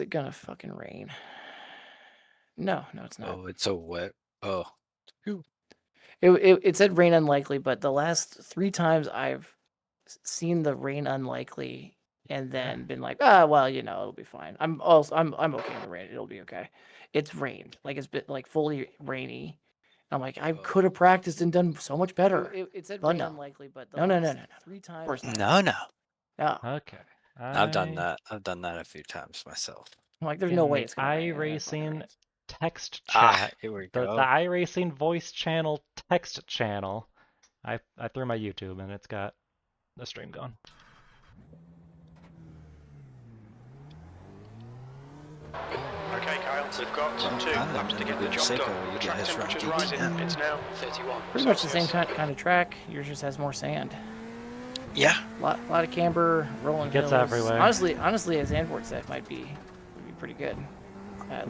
Is it gonna fucking rain? No, it's not. Oh, it's so wet. Oh. Phew. It said rain unlikely, but the last 3 times I've seen the rain unlikely and then been like, well, it'll be fine. I'm okay in the rain. It'll be okay. It's rained. Like it's been like fully rainy. I'm like, I could have practiced and done so much better. It said rain unlikely, but no. 3 times. Of course not. No. No. Okay. I've done that. I've done that a few times myself. I'm like, there's no way the it's gonna rain. iRacing text chat. Here we The go. iRacing voice channel text channel. I threw my YouTube and it's got the stream going. Okay, Kyle, we've got 2 laps to get the job done. The track temperature's rising. It's now 31. Pretty much the same kind of track. Yours just has more sand. Yeah. Lot of camber, rolling It gets hills. everywhere. Honestly, as Anford said, might be pretty good.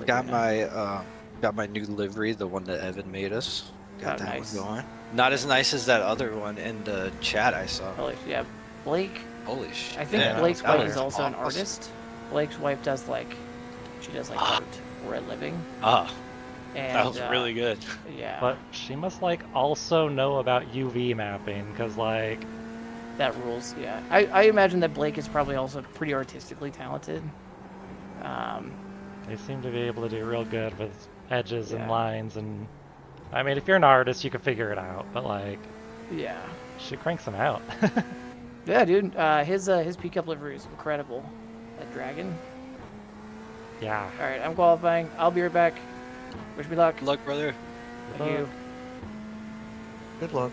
Got my new livery, the one that Evan made us. Got that nice. one going. Not as nice as that other one in the chat I saw. Yeah, Blake. Holy shit. I think yeah, Blake's that wife was is also an awesome. artist. Blake's wife does art for a living. Ah, And, that was really good. Yeah. But she must also know about UV mapping because that rules. Yeah. I imagine that Blake is probably also pretty artistically talented. They seem to be able to do real good with edges and lines, and I mean, if you're an artist, you can figure it out. But yeah, she cranks them out. Yeah, dude. His pickup livery is incredible. That dragon. Yeah. All right, I'm qualifying. I'll be right back. Wish me luck. Good luck, brother. Thank you. Good luck.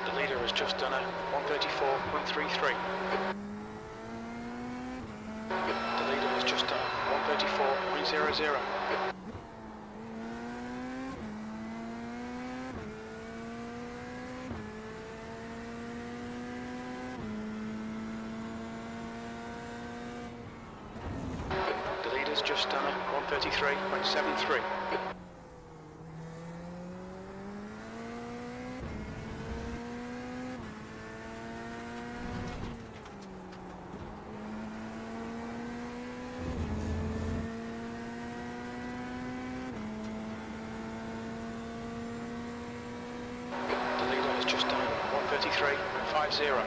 The leader has just done a 134.33. The leader has just done a 134.00. The leader's just done a 133.73. The leader has just done 133.50.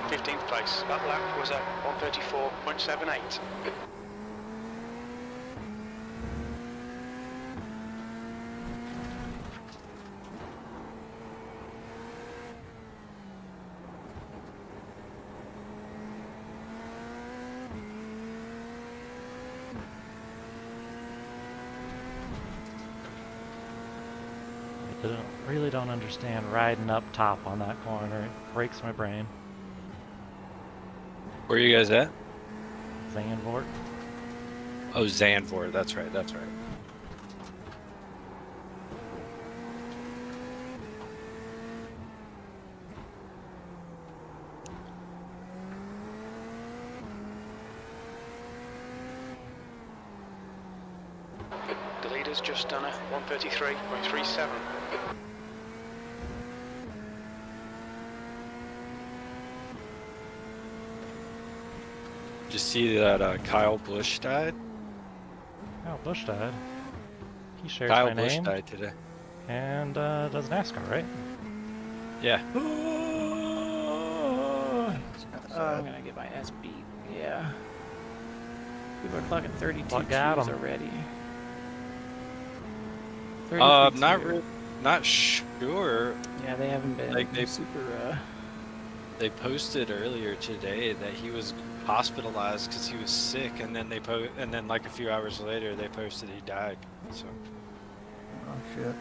15th place. That lap was at 134.78. I really don't understand riding up top on that corner. It breaks my brain. Where are you guys at? Zandvoort. Oh, Zandvoort. That's right. That's right. The leader's just done a 133.37. Did you see that Kyle Busch died? Oh, Bush died. He shares Kyle my Busch name died today. and does NASCAR, right? Yeah. I'm gonna get my ass beat. Yeah. People are clocking 32 What got twos 'em? already. Not sure. Yeah, they haven't been Like, they- super. They posted earlier today that he was hospitalized because he was sick, and then and then like a few hours later they posted he died. So Oh shit.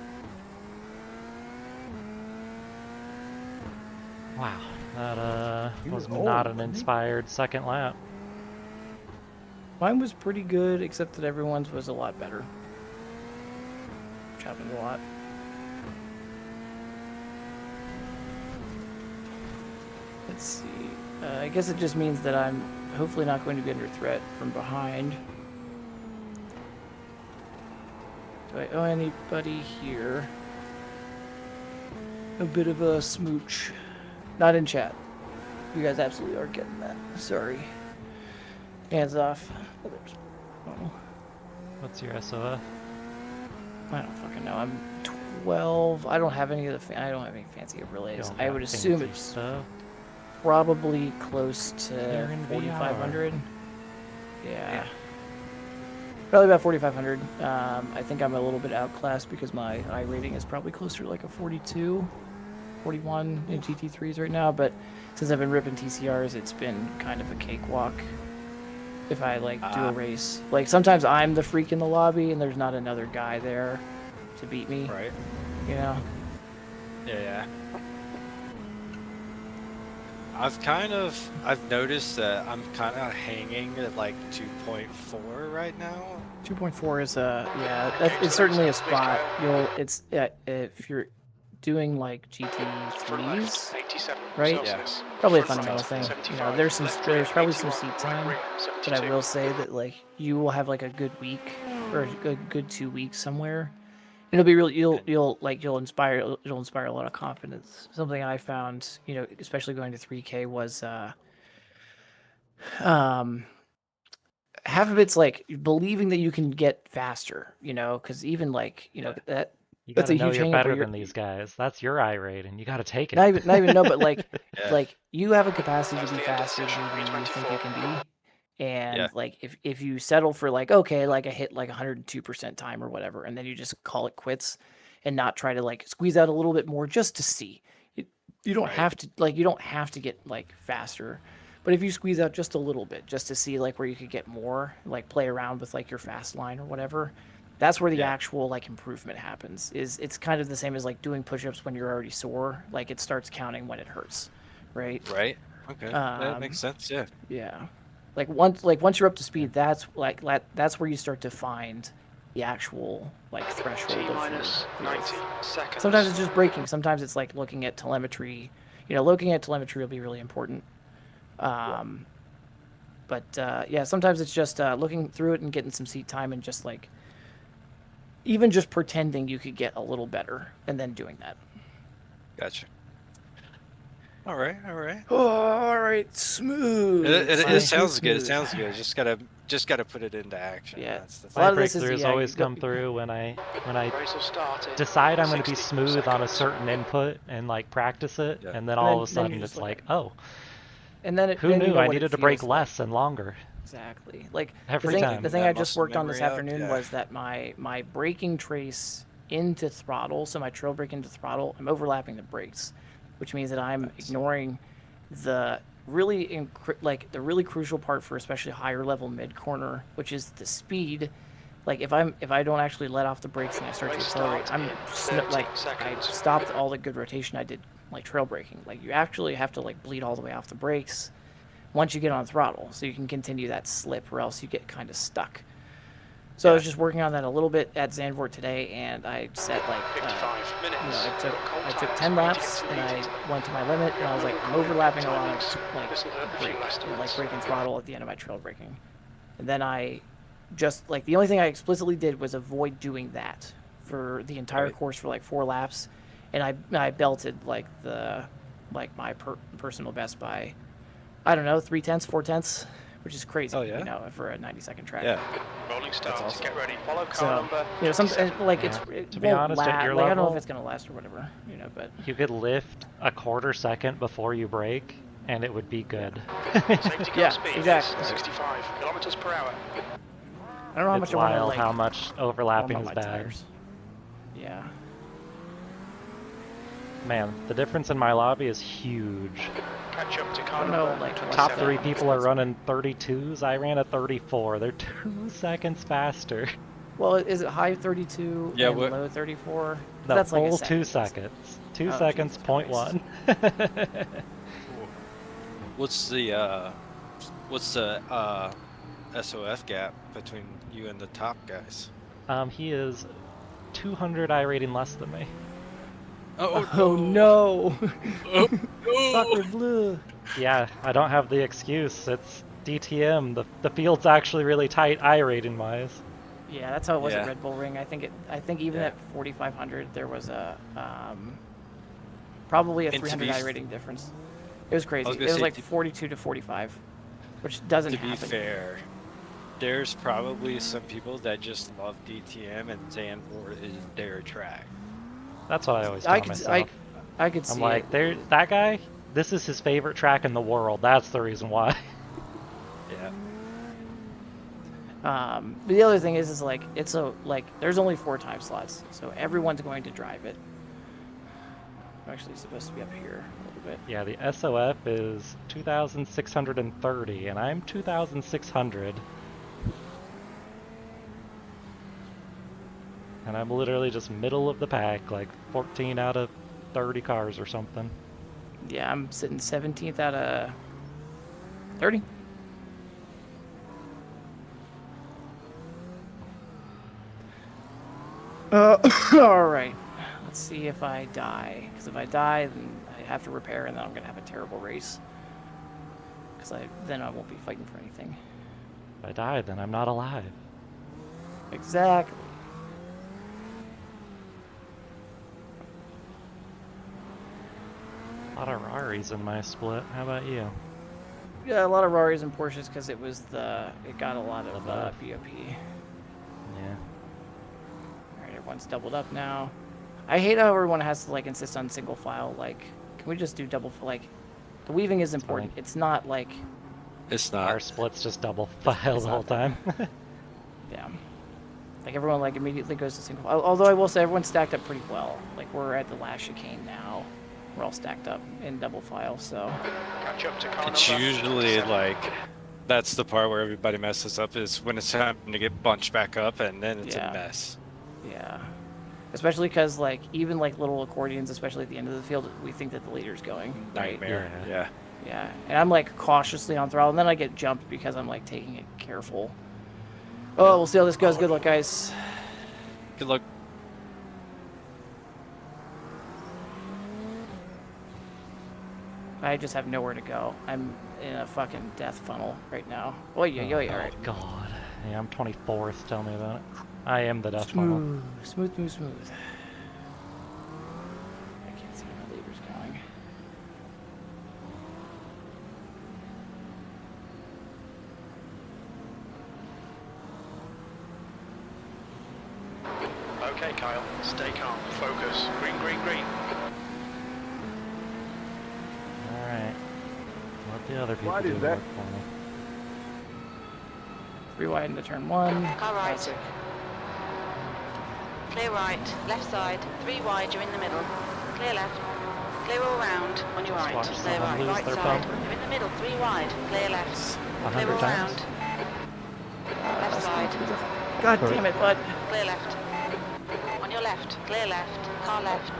Wow, that He was was not old, an wasn't he? inspired second lap. Mine was pretty good, except that everyone's was a lot better. Which happens a lot. Let's see. I guess it just means that I'm hopefully not going to be under threat from behind. Do I owe anybody here? A bit of a smooch. Not in chat. You guys absolutely are getting that. Sorry. Hands off. Oh, oh, What's your SOF? I don't fucking know. I'm 12. I don't have any of the. I don't have any fancy overlays. Don't I got would assume fancy it's stuff. probably close You're to in 4,500. Yeah. Probably about 4,500. I think I'm a little bit outclassed because my I rating is probably closer to like a 42, 41 in GT3s right now. But since I've been ripping TCRs, it's been kind of a cakewalk. If I like do a race, like sometimes I'm the freak in the lobby and there's not another guy there to beat me. right. You know. Yeah. I've noticed that I'm kind of hanging at like 2.4 right now. 2.4 is it's certainly a spot. If you're doing like GT3s, 87 right? Celsius. Probably a Front fundamental right, thing. You know, 75. there's Left probably 81, some seat right time, rear, but I 72. will say that like you will have like a good week or a good 2 weeks somewhere. It'll be really it'll inspire a lot of confidence. Something I found, you know, especially going to 3K was half of it's like believing that you can get faster, you know, because even like, you know, that You that's gotta a know huge you're hang up better where than these guys. That's your I rate, and you gotta take it. not even no, but like Yeah. like you have a capacity That's to be the end of faster than session even you think you can be. And Yeah. like if you settle for like, okay, like I hit like 102% time or whatever, and then you just call it quits and not try to like squeeze out a little bit more just to see. You don't have to you don't have to get like faster. But if you squeeze out just a little bit just to see like where you could get more, like play around with like your fast line or whatever, that's where the Yeah. actual like improvement happens. It's kind of the same as like doing push-ups when you're already sore, like it starts counting when it hurts, right? Right. Okay. That makes sense. Yeah. Yeah. Once you're up to speed, that's where you start to find the actual like threshold T of minus your 90 seconds. Sometimes it's just braking. Sometimes it's like looking at telemetry. You know, looking at telemetry will be really important. But yeah, sometimes it's just looking through it and getting some seat time and just like even just pretending you could get a little better and then doing that. Gotcha. All right. Oh, all right, smooth. It sounds good. It Smooth. sounds good. Just gotta put it into action. Yeah. That's the A lot My of this is breakthroughs yeah, always you go- come through when I Race will start in decide I'm going to be 60 smooth on a seconds. certain input and like practice it, Yeah. and then all of a then you're sudden just it's like- like, oh, And then who then you knew know I what it needed to break feels like. less and longer? Exactly. Like Every time. the thing That I just muscle worked on this memory up, afternoon yeah. was that my braking trace into throttle, so my trail brake into throttle, I'm overlapping the brakes, which means that I'm ignoring the really the really crucial part for especially higher level mid corner, which is the speed. Like if I don't actually let off the brakes and I start to Race accelerate, start I'm in I 13 seconds. stopped all the good rotation I did like trail braking. Like you actually have to like bleed all the way off the brakes once you get on throttle, so you can continue that slip, or else you get kind of stuck. So I was just working on that a little bit at Zandvoort today, and I set like 55 minutes. you know, I took Cold 10 times, laps 80 and I meters. went to my limit, and I was like, I'm overlapping a lot of like This will hurt a few brake, estimates. like brake and throttle at the end of my trail braking. And then I just like the only thing I explicitly did was avoid doing that for the entire course for like 4 laps, and I belted like my personal best by I don't know 3/10, 4/10, which is crazy. Oh, yeah? You know, for a 90-second track. Yeah. Rolling start. awesome. Get ready. Follow car So number. you know, some 27. like Yeah. it To be won't honest, at your like I don't know if level- it's gonna last or whatever. You know, but You could lift a quarter second before you brake, and it would be good. Safety car Yeah, speed exactly. is 65 kilometers per hour. I don't know how It's much I want to wild like how much warm overlapping up is my bad. tires. Yeah. Man, the difference in my lobby is huge. Catch up to I car don't know, number like, what Top 27. three how people much are that's- running 32s. I ran a 34. They're 2 seconds faster. Well, is it high 32 Yeah, and what- low 34? No, That's like a full second. 2 seconds. 2 Oh, seconds, Jesus point Christ. 1. What's the SOF gap between you and the top guys? He is 200 I rating less than me. Oh no! Oh, Sacre bleu! Yeah, I don't have the excuse. It's DTM. The field's actually really tight I rating wise. Yeah, that's how it was Yeah. at Red Bull Ring. I think even Yeah. at 4,500 there was a probably a And to 300 be I f- rating difference. It was crazy. was It gonna was say like to- 42 to 45, which doesn't To be happen. fair, there's probably some people that just love DTM and Zandvoort is their track. That's what I always tell I could myself. I could see I'm like, it. there, that guy. This is his favorite track in the world. That's the reason why. Yeah. But the other thing is like there's only 4 time slots, so everyone's going to drive it. I'm actually supposed to be up here a little bit. Yeah, the SOF is 2,630, and I'm 2,600. And I'm literally just middle of the pack, like 14 out of 30 cars or something. Yeah, I'm sitting 17th out of 30. All right. Let's see if I die. Because if I die, then I have to repair, and then I'm gonna have a terrible race. Because then I won't be fighting for anything. If I die, then I'm not alive. Exactly. A lot of Raris in my split. How about you? Yeah, a lot of Raris and Porsches because it got a lot of Love BOP. Yeah. Alright, everyone's doubled up now. I hate how everyone has to like insist on single file. Like, can we just do double? Like, the weaving is important. fine. It's not like, It's Our not. split's just double file it's the whole not time. yeah. Like everyone like immediately goes to single file. Although I will say everyone's stacked up pretty well. Like we're at the last chicane now. We're all stacked up in double file. So Catch up to car It's number usually 27. like that's the part where everybody messes up is when it's time to get bunched back up, and then it's Yeah. a mess. yeah. Especially because like even like little accordions, especially at the end of the field, we think that the leader's going. Right? Nightmare. Yeah. Yeah. Yeah, and I'm like cautiously on throttle, and then I get jumped because I'm like taking it careful. Oh, we'll see how this goes. Good luck, guys. Good luck. I just have nowhere to go. I'm in a fucking death funnel right now. Oh, yeah, Oh alright. God. Yeah, I'm 24th. Tell me about it. I am the death funnel. Smooth. I can't see where my leader's going. Okay, Kyle. Stay calm. Focus. Green, green, green. All right. Let the other people Why do did the that- work for me. Rewind to turn 1. Car right. Classic. Clear right, left side, 3 wide, you're in the middle. Clear left, clear all round, on your right. watch Clear someone right, lose right their side, bumper. you're in the middle, 3 wide, clear left. Clear 100 all times. round, left side, God damn it, bud. clear left. On your left, clear left, car left.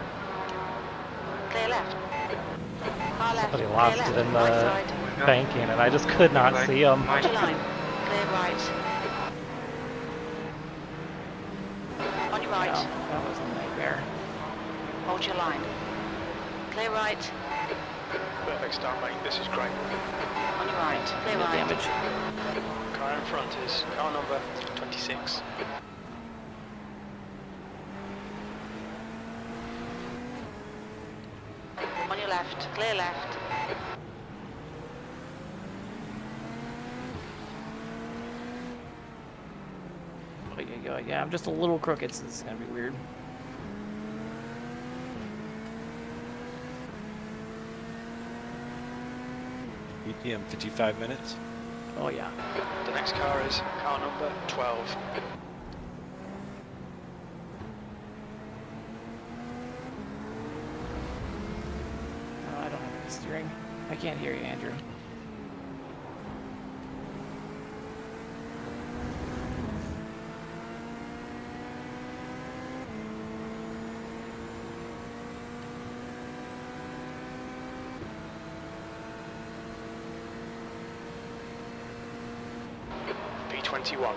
Clear left. Car left, Somebody clear lost left, it in right the side. banking, and I just could not see him. Hold your line, clear right. On your right. Oh, that was a nightmare. Hold your line. Clear right, Perfect start, mate. This is great. on your right, clear No right. damage. Car in front is car number 26. On your left, clear left. Yeah, I'm just a little crooked, so this is gonna be weird. DTM 55 minutes. Oh yeah. The next car is car number 12. Oh, I don't have any steering. I can't hear you, Andrew. P21.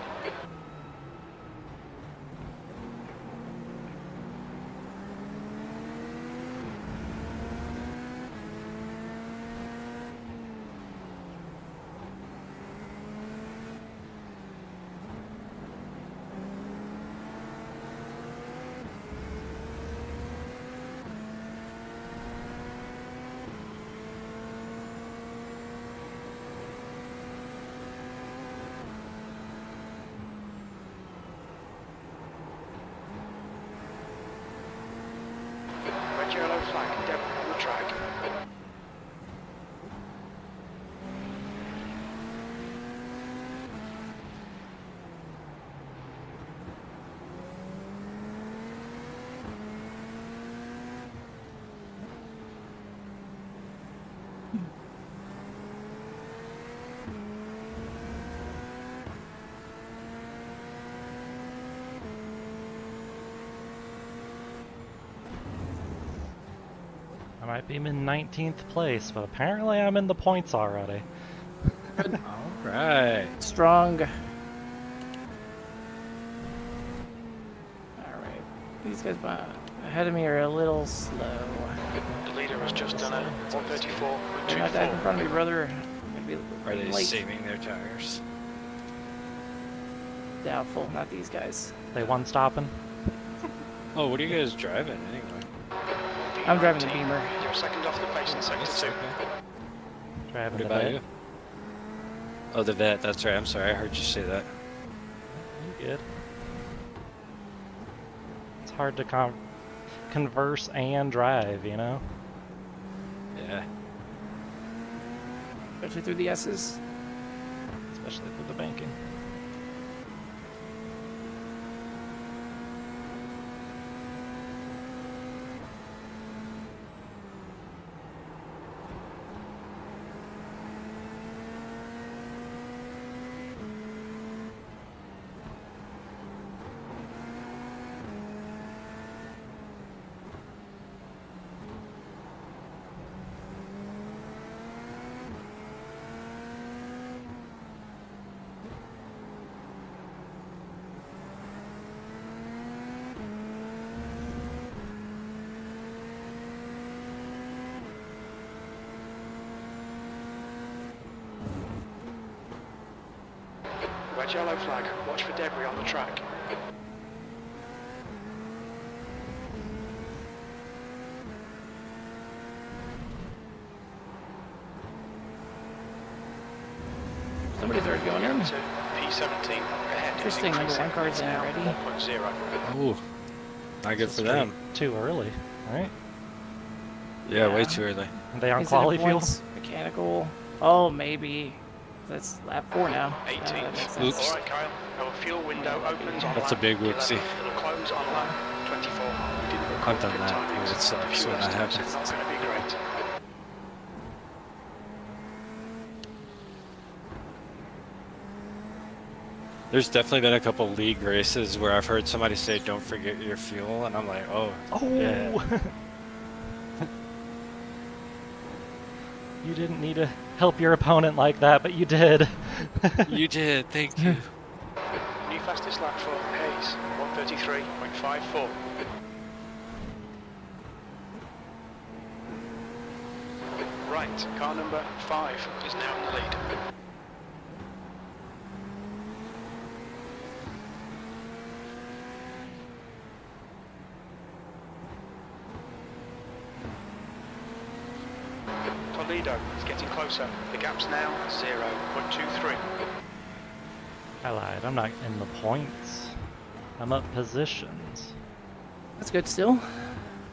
Red yellow flag, debris on the track. I might be in 19th place, but apparently I'm in the points already. All right. Strong. All right. These guys ahead of me are a little slow. The leader has just done a You're not that in 134.24. front of me, brother. I'm gonna Are be they late. saving their tires? Doubtful. Not these guys. They one stopping. Oh, what are you guys driving anyway? I'm driving the Beamer. You're second off the pace in sector 2. Driving What the about vet. you? Oh, the vet. That's right. I'm sorry. I heard you say that. You good? It's hard to converse and drive, you know? Yeah. Especially through the S's. Especially with the banking. Red yellow flag, watch for debris on the track. Somebody's already going in. To P17 ahead. Interesting, number one car's in now already. 1.0. Ooh. Not good for them. Too early, right? Yeah, way too early. Are they on Incident quality fuel? points, Mechanical. Oh, maybe. That's lap 4 now. 18. That makes sense. Oops. Alright Kyle, our fuel window opens on That's a lap big 11. whoopsie. It'll close on lap 24. We didn't record I've done good that. timings. It sucks Fuel when that estimates happens. are not going to be great. There's definitely been a couple league races where I've heard somebody say, "Don't forget your fuel," and I'm like, "Oh, Oh! yeah." You didn't need to help your opponent like that, but you did. You did. Thank you." New fastest lap for Hayes, 133.54. Right, car number 5 is now in the lead. Toledo is getting closer. The gap's now 0.23. I lied. I'm not in the points. I'm up positions. That's good still.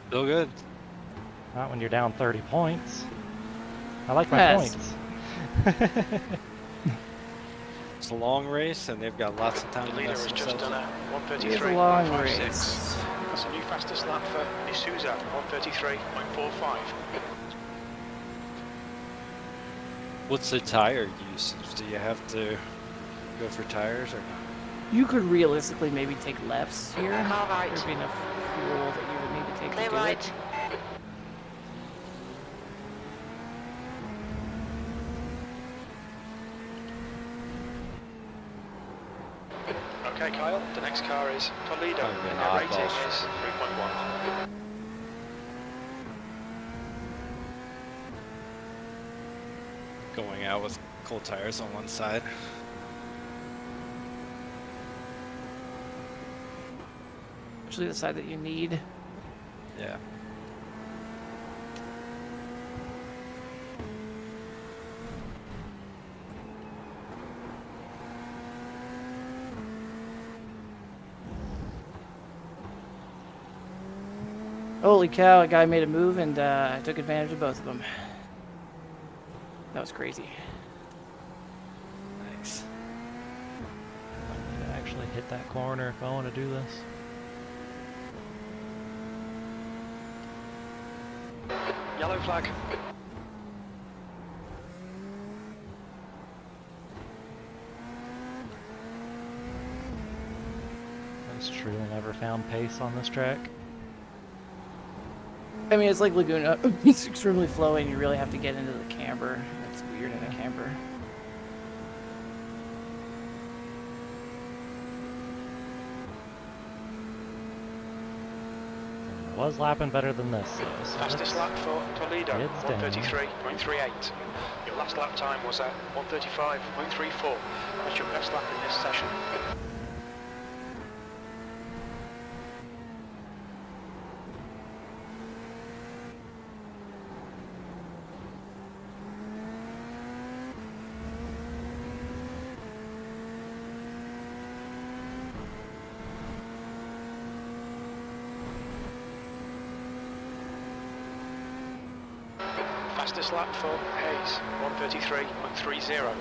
Still good. Not when you're down 30 points. I like my Yes. points. It's a long race, and they've got lots of time The to leader mess has just themselves done a up. It is a 133.56. long race. That's a new fastest lap for D'Souza, 133.45. What's the tire use? Do you have to go for tires or? You could realistically maybe take lefts here. Car right. There'd be enough fuel that you would need to take Clear to do right. it. Okay, Kyle, the next car is Toledo, Probably an and their rating oddball. is 3.1. Going out with cold tires on one side. Actually, the side that you need. Yeah. Holy cow, a guy made a move and I took advantage of both of them. That was crazy. Nice. I need to actually hit that corner if I want to do this. Yellow flag. I just truly never found pace on this track. I mean, it's like Laguna. It's extremely flowy and you really have to get into the camber. It's weird in a camber. I was lapping better than this, though. So Fastest let's- lap for Toledo, It's down. 133.38. Your last lap time was at 135.34. That's your best lap in this session. Fastest lap for Hayes, 133.30.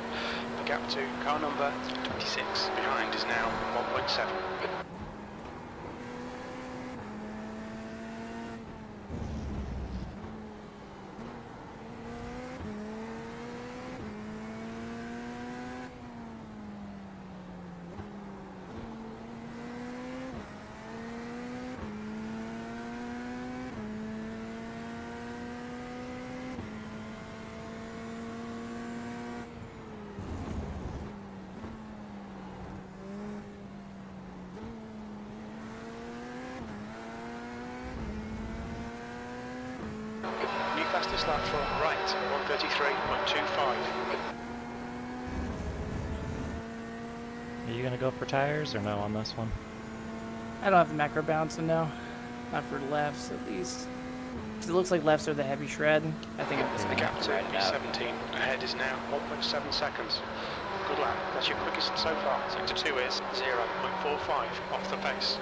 The gap to car number 26 behind is now 1.7. New fastest lap for Wright, 133.25. Are you gonna go for tires or no on this one? I don't have the macro bounce, so no. Not for lefts, at least. 'Cause it looks like lefts are the heavy shred. I think I'm just The gonna gap have to to ride it out. P17 ahead is now 1.7 seconds. Good lap, that's your quickest so far. Sector 2 is 0.45 off the pace.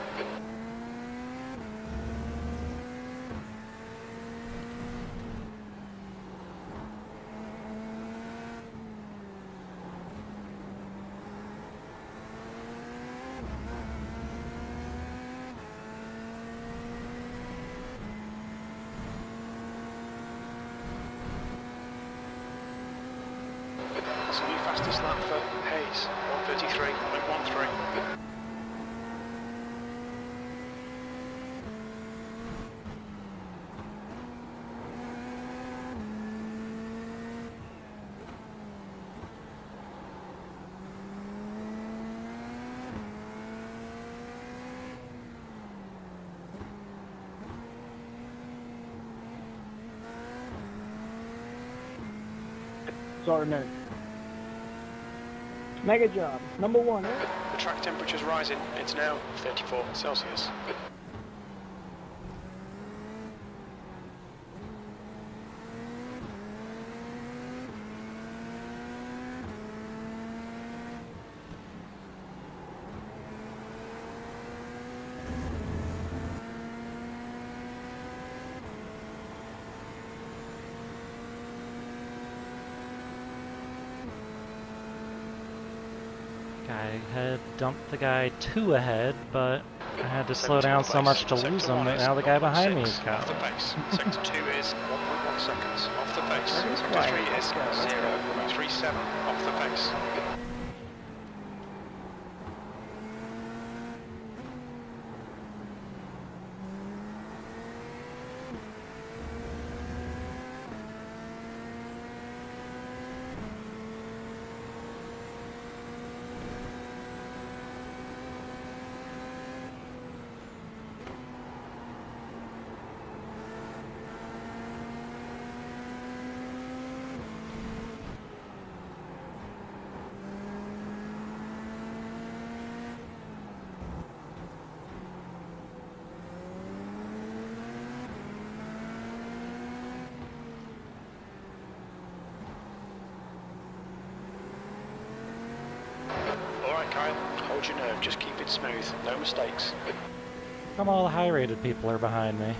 That's a new fastest lap for Hayes, 133.13. Sorry, no. Mega job. Number one, eh? The track temperature's rising, it's now 34 Celsius. Guy had dumped the guy 2 ahead, but I had to slow 70 down off the so pace. much to lose Sector him 1 that is now the guy behind me is 0.6 off the caught. pace. Sector 2 is 1.1 seconds off the pace. Starting Sector quiet. 3 is Let's go, let's go. 0.37 off the pace. Alright Kyle, hold your nerve, just keep it smooth, no mistakes. Come all the high-rated people are behind me.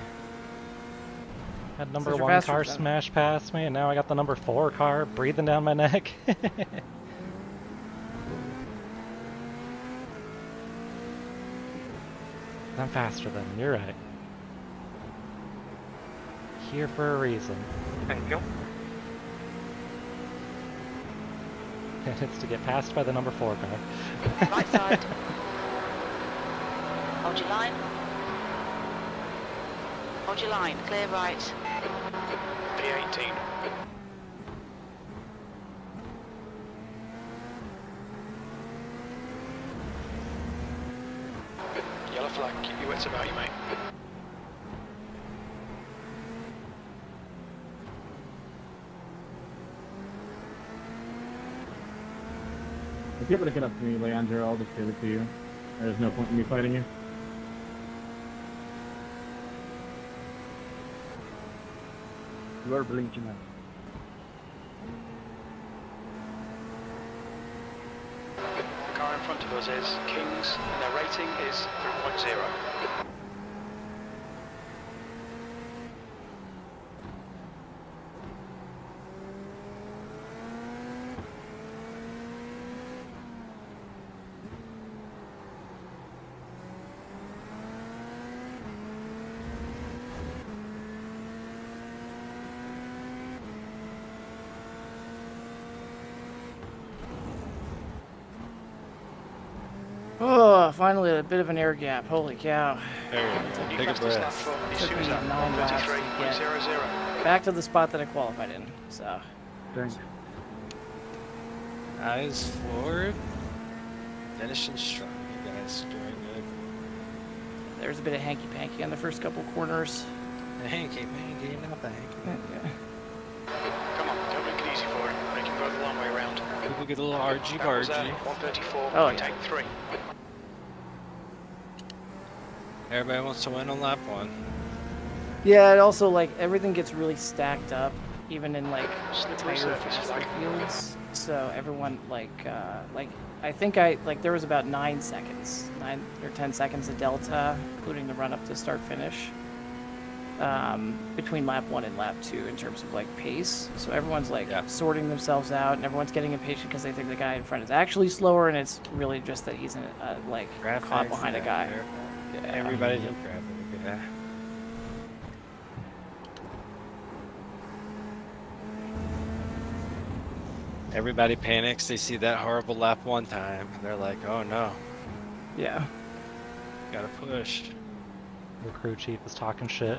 Had number Says you're 1 faster car than them. smash past me, and now I got the number 4 car breathing down my neck. I'm faster than them, you're right. Here for a reason. Thank you. And it's to get passed by the number 4 car. Right side. Hold your line. Hold your line. Clear right. P18. Yellow flag, keep your wits about you, mate. If you're able to get up to me, Leandro, I'll just give it to you. There's no point in me fighting you. You are blinking out. The car in front of us is Kings, and their rating is 3.0. Oh, finally a bit of an air gap. Holy cow. There you go. Take a breath. Took me 9 laps to get 1.33.00. back to the spot that I qualified in. So, Thanks. Eyes forward. Finishing strong, you guys. Doing good. there's a bit of hanky-panky on the first couple corners. Hanky, hanky, not the hanky. Yeah. Come on, don't make it easy for him. Make him go the long way around. People get a little argy That was bargy. 134, Oh, yeah. take 3. Everybody wants to win on lap 1. Yeah, it also, like, everything gets really stacked up, even in, like, Slippery tighter, surface, faster like. fields. So everyone, like, I think there was about 9 seconds, 9 or 10 seconds of delta, including the run-up to start-finish, between lap 1 and lap 2 in terms of, like, pace. So everyone's, like, Yeah. sorting themselves out, and everyone's getting impatient because they think the guy in front is actually slower, and it's really just that he's, caught behind a guy. Yeah. Everybody do graphic, yeah. Everybody panics, they see that horrible lap 1 time. They're like, oh no, Yeah. gotta push. The crew chief is talking shit.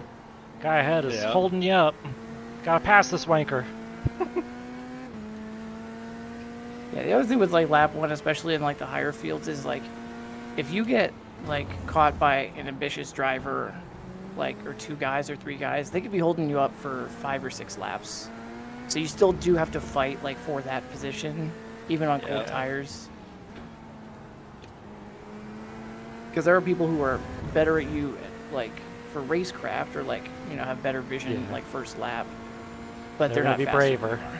Guy ahead is Yeah. holding you up. Gotta pass this wanker. Yeah, the other thing with like lap 1, especially in like the higher fields, is like if you get like caught by an ambitious driver, like or 2 guys or 3 guys, they could be holding you up for 5 or 6 laps. So you still do have to fight like for that position, even on cold Yeah. tires. Because there are people who are better at you, like for racecraft, or like have better vision, Yeah. like first lap. But They're they're not gonna be faster than you braver. are.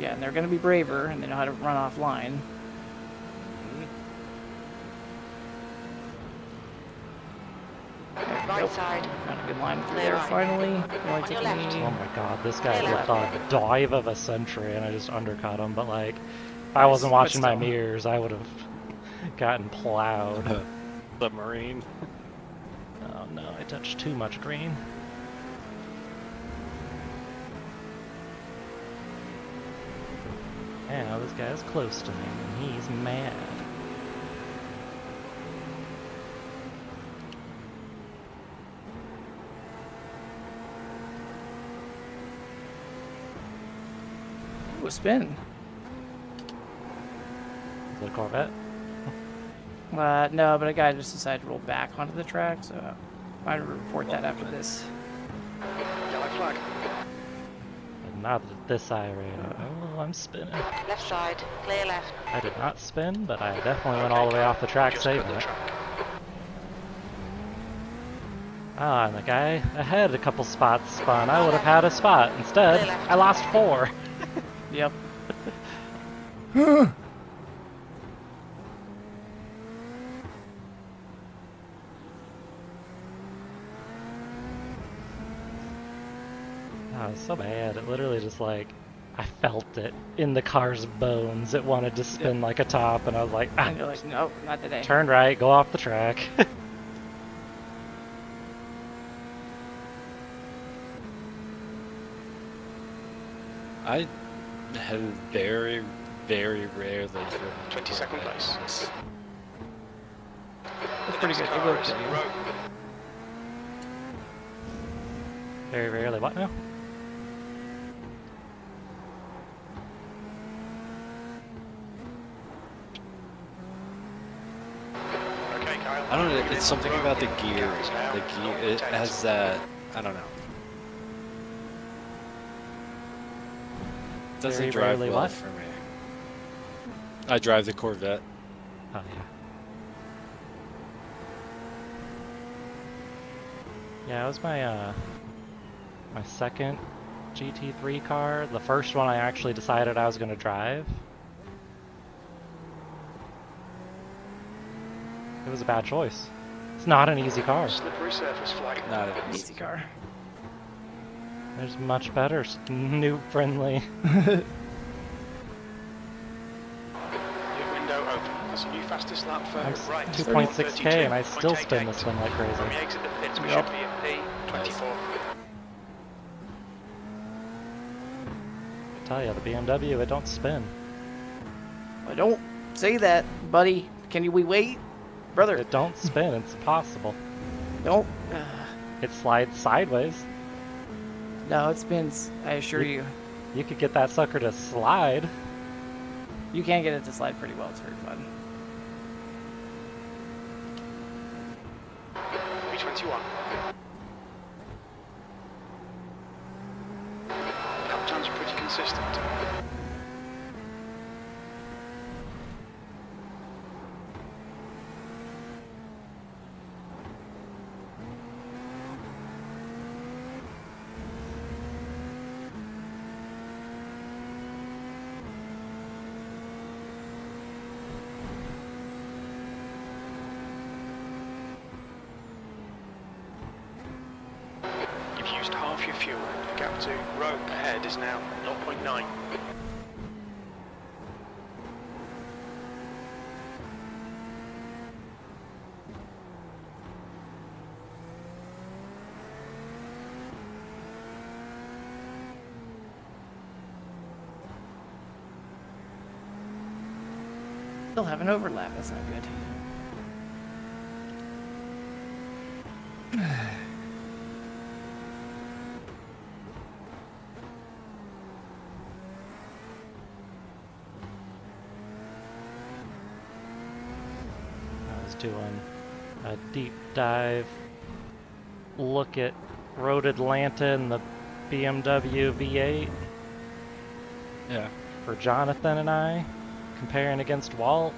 Yeah, and they're gonna be braver, and they know how to run offline. Right side. Found a good line through Clear there right. finally. It only On took your left. me- Oh my god, this guy Clear looked left. on the dive of a century and I just undercut him, but like, if I Nice, wasn't but watching my still. mirrors, I would have gotten plowed. Submarine. Oh no, I touched too much green. Yeah, this guy's close to me, and he's mad. Ooh, a spin. Is it a Corvette? No, but a guy just decided to roll back onto the track, so I'm going to report that after this. Yellow flag. But not at this IRA. Oh, I'm spinning. Left side, clear left. I did not spin, but I definitely went all the way off the track Just saving cut the it. track. Ah, and the guy ahead a couple spots spun. I would have had a spot. Instead, I lost 4. Yep. Oh, it was so bad. It literally just like, I felt it in the car's bones. It wanted to spin like a top, and I was like, ah, And you're like, nope, not today. turn right, go off the track. I have very, very rarely driven 22nd place. That's pretty good. They will kill you. Row. Very rarely. What now? Okay, Kyle. I don't know. Moving It's in. something Row. about the gear. Carries now. The gear. It has that. I don't know. It doesn't Very drive rarely well what? for me. I drive the Corvette. Oh yeah. Yeah, it was my my second GT3 car. The first one I actually decided I was going to drive. It was a bad choice. It's not an easy car. Slippery surface flag. Not An easy car. There's much better noob friendly. Your window open. That's a new fastest lap for I'm right. 2.6k and I still spin this thing like When we crazy. exit the pits, we Yep. should be at P24. I tell you, the BMW, it don't spin. Well, don't say that, buddy. We wait? Brother, It don't spin. It's impossible. don't. It slides sideways. No, it spins. I assure you. You could get that sucker to slide. You can get it to slide pretty well. It's very fun. P21. Lap times are pretty consistent. You've used half your fuel. The gap to row ahead is now 0.9. Still have an overlap. That's not good. I was doing a deep dive look at Road Atlanta and the BMW V8 Yeah. for Jonathan and I, comparing against Walt.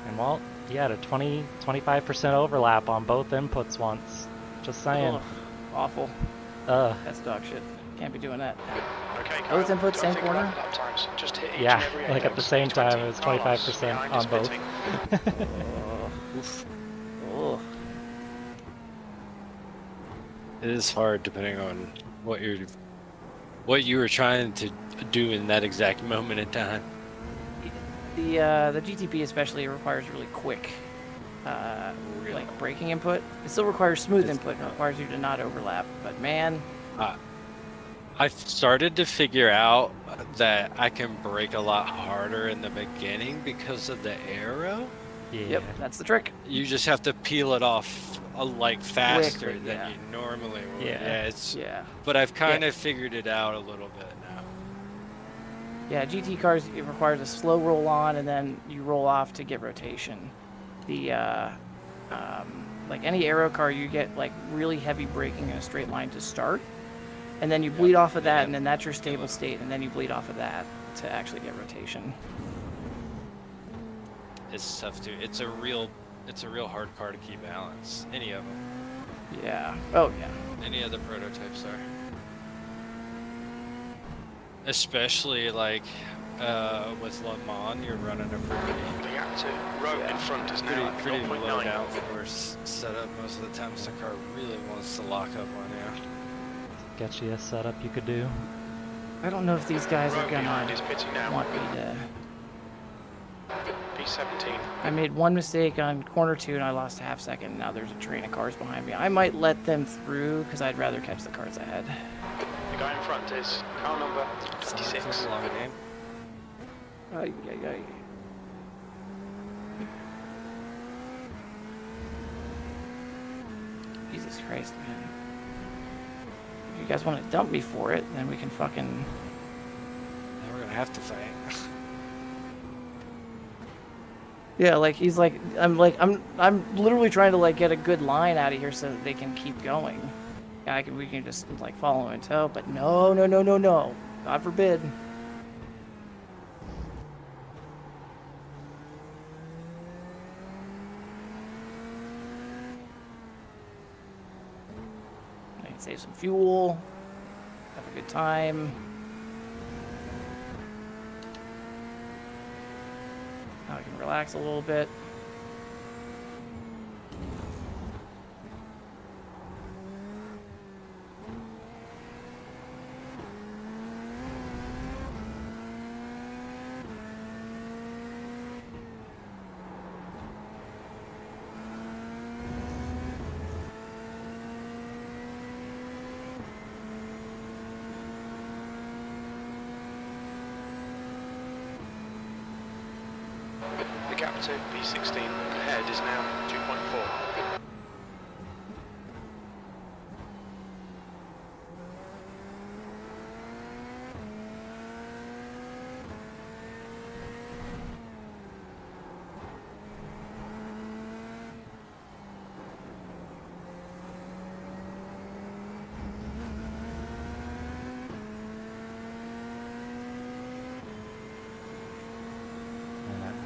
And Walt, he had a 25% overlap on both inputs once. Just saying. Ugh, awful. That's dog shit. Can't be doing that. Okay, Both Kyle, inputs, don't same think corner? about lap times. Just hit each Yeah, and every like at the apex. same time, it was 20. 25% Behind on is both. pitting. Oof. Ugh. It is hard depending on what you were trying to do in that exact moment in time. The GTP especially requires really quick, like braking input. It still requires smooth input. It requires you to not overlap. But man, I've started to figure out that I can brake a lot harder in the beginning because of the arrow. Yeah. yep, that's the trick. You just have to peel it off like faster Quickly, than yeah. you normally would. Yeah. Yeah. But I've kind of figured it out a little bit now. Yeah, GT cars, it requires a slow roll on and then you roll off to get rotation. The like any aero car, you get like really heavy braking in a straight line to start, and then you bleed off of that, and then that's your stable state, and then you bleed off of that to actually get rotation. It's tough too. It's a real hard car to keep balance. Any of them. Yeah. Oh yeah. Any of the prototypes are. Especially like with Le Mans, you're running a The active row in front is now at pretty low 0.9. downforce setup most of the time, so the car really wants to lock up on you. Sketchiest setup you could do. I don't know if these guys are Row behind is gonna pitting now. want me to. P17. I made one mistake on corner 2 and I lost a half second. Now there's a train of cars behind me. I might let them through because I'd rather catch the cars ahead. The guy in front is car number It's 26. a long game. Ay, ay, ay. Jesus Christ, man. If you guys want to dump me for it, then we can fucking... Now we're gonna have to fight. Yeah, like, he's like, I'm literally trying to, like, get a good line out of here so that they can keep going. Yeah, we can just, like, follow him in tow, but no, no, no, no, no. God forbid. I can save some fuel, have a good time. Now I can relax a little bit. The gap to P16 ahead is now 2.4.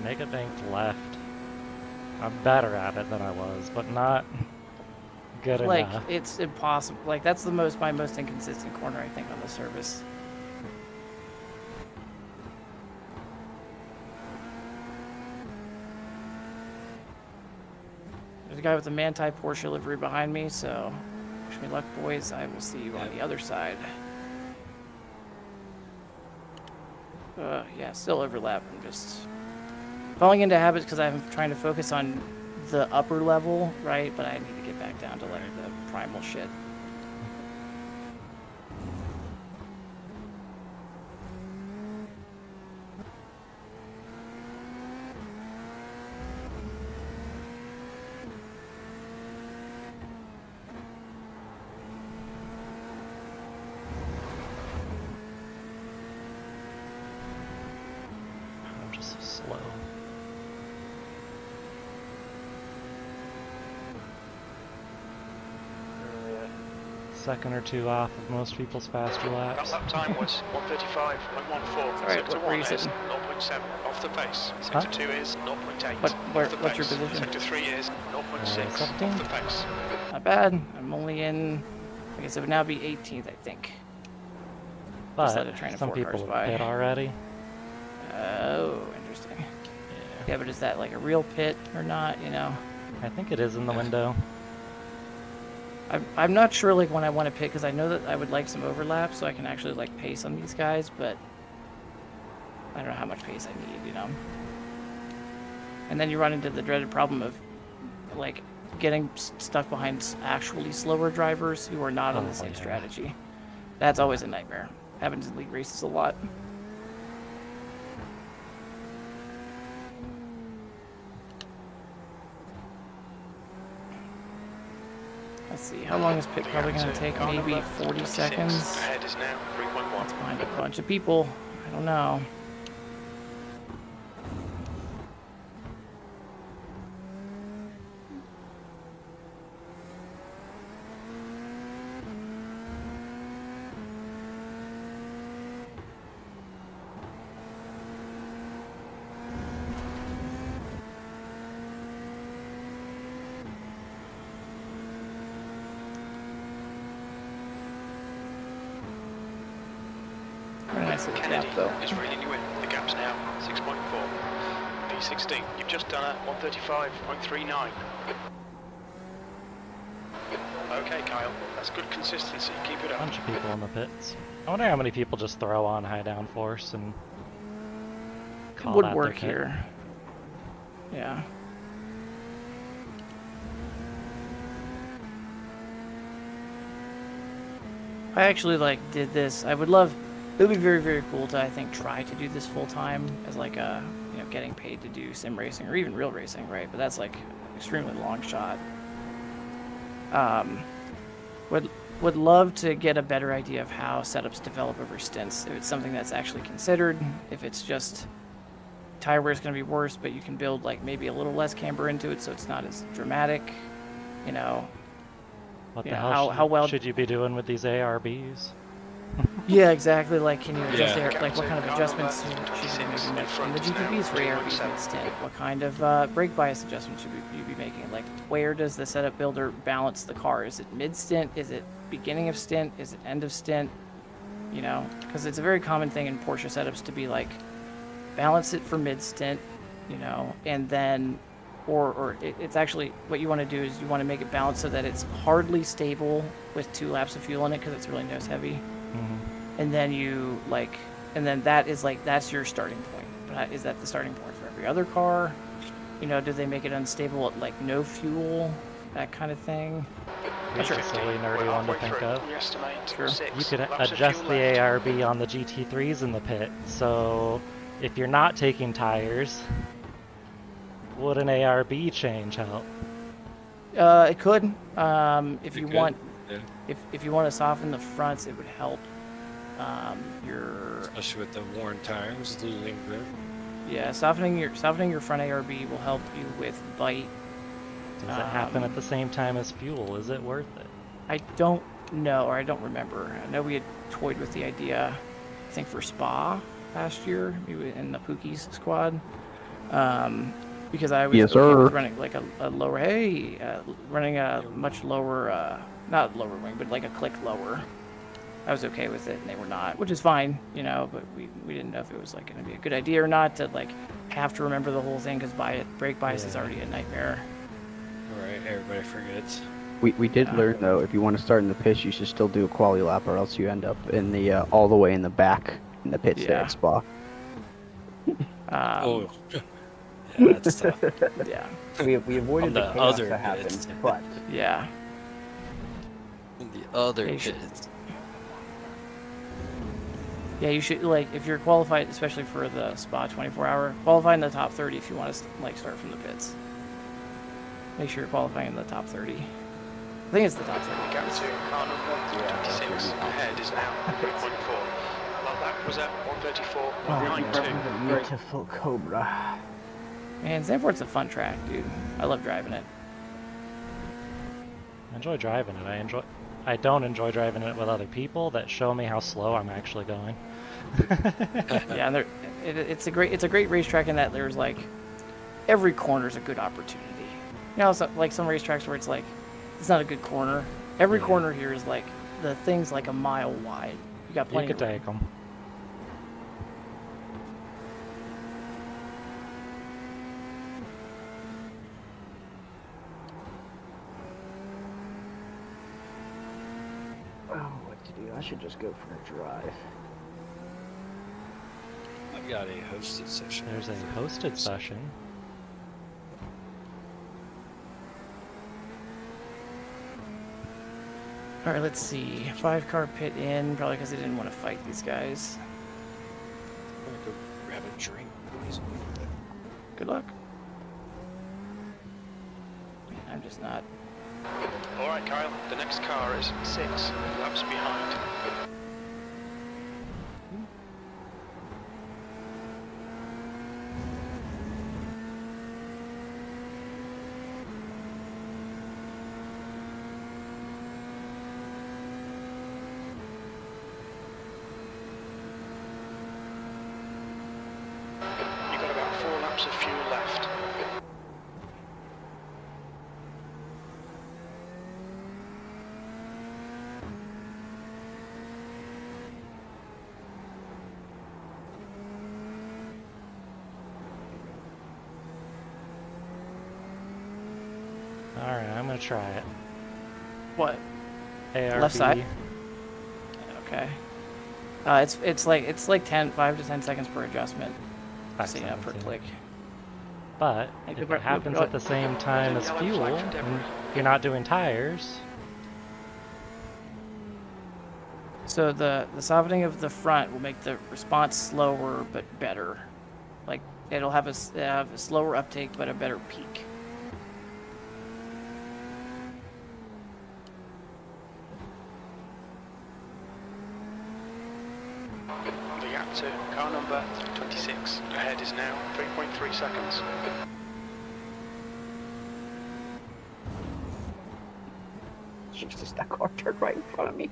Mega banked left. I'm better at it than I was, but not good Like, enough. it's impossible. Like, that's my most inconsistent corner, I think, on the service. There's a guy with a Manti Porsche livery behind me, so wish me luck, boys. I will see you on the other side. Yeah, still overlap. I'm just falling into habits because I'm trying to focus on the upper level, right? But I need to get back down to like the primal shit. I'm just so slow. Second or two off of most people's faster That laps. lap time was 1:35.14. Alright, Sector where are you 1 is sitting? 0.7 off the pace. Huh? Sector 2 is 0.8 What's off the your pace. position? Sector 3 is 0.6 17? off the pace. Not bad. I'm only in, I guess it would now be 18th, I think. Just let But a train of some 4 people cars have by. hit already. Oh, interesting. Yeah. Yeah, but is that like a real pit or not, you know? I think it is in the window. I'm not sure like when I want to pit because I know that I would like some overlap so I can actually like pace on these guys, but I don't know how much pace I need, you know. And then you run into the dreaded problem of like getting stuck behind actually slower drivers who are not on the same strategy. That's always a nightmare. Happens in league races a lot. Let's see, how long is pit probably going to take? Maybe 40 seconds. Ahead is now 3.1. It's behind a bunch of people. I don't know. Very nice little gap, Kennedy though. is reeling you in. The gap's now 6.4. P16, you've just done a 135.39. Okay, Kyle, that's good consistency. Keep it up. Bunch of people in the pits. I wonder how many people just throw on high downforce and It call would that work their pit. here. Yeah. I actually like did this. I would love. It would be very, very cool to, I think, try to do this full time as like a, you know, getting paid to do sim racing or even real racing, right? But that's like extremely long shot. Would love to get a better idea of how setups develop over stints. If it's something that's actually considered, if it's just tire wear is going to be worse, but you can build like maybe a little less camber into it, so it's not as dramatic. You know, What the Yeah, hell how well- should you be doing with these ARBs? Yeah, exactly. Like, can you adjust Yeah. like what kind of adjustments should you be making? Like in the GTVs for ARBs mid-stint, what kind of brake bias adjustments should you be making? Like, where does the setup builder balance the car? Is it mid-stint? Is it beginning of stint? Is it end of stint? You know, because it's a very common thing in Porsche setups to be like, balance it for mid-stint, you know, and then, it's actually what you want to do is you want to make it balanced so that it's hardly stable with 2 laps of fuel in it because it's really nose heavy. And then you like, and then that's your starting point. But is that the starting point for every other car? You know, do they make it unstable at like no fuel, that kind of thing? Here's a silly nerdy one to think of. We estimate Sure. 6 You could laps of adjust fuel the left. ARB on the GT3s in the pit. So if you're not taking tires, would an ARB change help? It could. If It you could, want, yeah. if you want to soften the fronts, it would help. Especially with the worn tires, losing grip. Yeah, softening your front ARB will help you with bite. Does it happen at the same time as fuel? Is it worth it? I don't know, or I don't remember. I know we had toyed with the idea, I think for Spa last year, maybe in the Pookie's squad. Because I was Yes, okay sir. with running like a lower, running a much lower, not lower wing, but like a click lower. I was okay with it, and they were not, which is fine, you know. But we didn't know if it was like going to be a good idea or not to like have to remember the whole thing because brake bias is already a nightmare. Right, everybody forgets. We did learn though, if you want to start in the pits, you should still do a quali lap, or else you end up in the all the way in the back in the pit stay Yeah. at Spa. Oh, yeah, that's tough. Yeah, We On avoided the the chaos other that happened, pits. but yeah. In the other They should- pits. Yeah, you should, like, if you're qualified, especially for the Spa 24-hour, qualify in the top 30 if you want to, like, start from the pits. Make sure you're qualifying in the top 30. I think it's the top 30. Gap to car number 26 ahead is now 3.4. Well, that was at 134.92. beautiful Cobra. Man, Zandvoort's a fun track, dude. I love driving it. I enjoy driving it. I don't enjoy driving it with other people that show me how slow I'm actually going. Yeah, and it's a great racetrack in that there's, like, every corner's a good opportunity. You know, so, like some racetracks where it's like, it's not a good corner. Every corner here is, like, the thing's like a mile wide. You got You plenty could of room. take them. Oh, what to do? I should just go for a drive. We got a hosted session. There's a hosted session. All right, let's see. 5-car pit in, probably because they didn't want to fight these guys. I'm gonna go grab a drink. Good luck. I'm just not. All right, Kyle. The next car is 6 laps behind. You've got about 4 laps of fuel left. Alright, I'm gonna try it. What? ARB. Left side? Okay. It's like 5 to 10 seconds per adjustment. So, yeah, per 517. click. But Hey, if good it luck, happens good at the same time as Yellow fuel, flag for debris. and you're not doing tires, So the softening of the front will make the response slower but better. Like it'll have a slower uptake but a better peak. The gap to car number 26 ahead is now 3.3 seconds. Jesus, that car turned right in front of me.